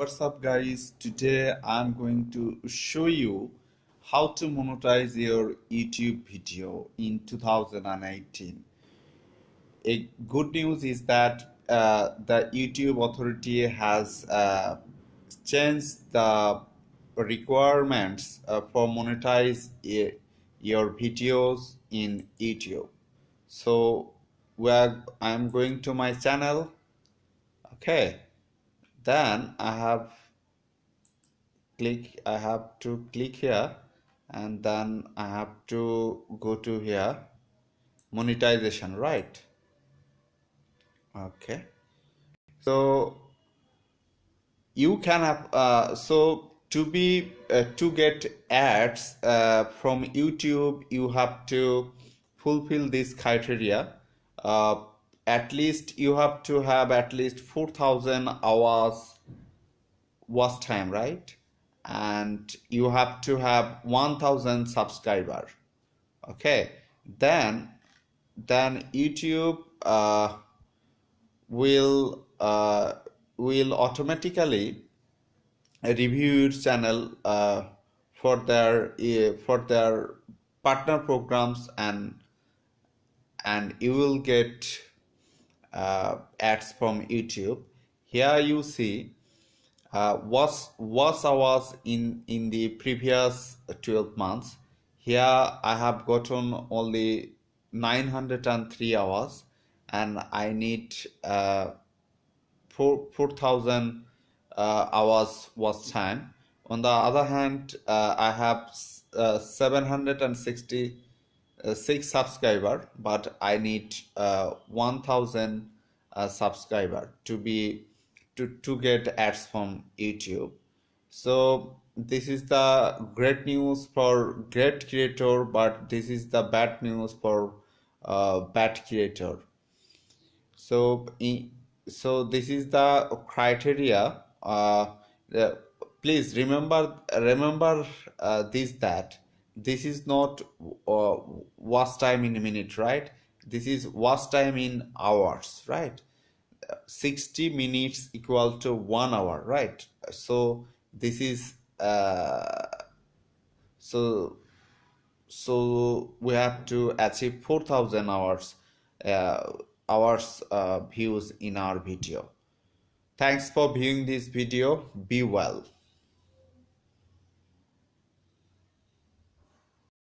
What's up guys, today I'm going to show you how to monetize your YouTube video in 2018. A good news is that the YouTube authority has changed the requirements for monetize your videos in YouTube. So I'm going to my channel. Okay, then I have to click here, and then I have to go to here, monetization, right? Okay, so you can have to get ads from YouTube, you have to fulfill this criteria. uh, at least you have to have at least 4,000 hours watch time, right? And you have to have 1,000 subscriber. Okay, then YouTube will will automatically review your channel for their partner programs, and you will get ads from YouTube. Here you see was hours in the previous 12 months. Here I have gotten only 903 hours, and I need 4,000 hours watch time. On the other hand, I have 766 subscriber, but I need 1,000 subscriber to get ads from YouTube. So this is the great news for great creator, but this is the bad news for bad creator. So so this is the criteria. Uh, Please remember this, that this is not watch time in a minute, right? This is watch time in hours, right? 60 minutes equal to 1 hour, right? So this is so so we have to achieve 4,000 uh, views in our video. Thanks for viewing this video. Be well.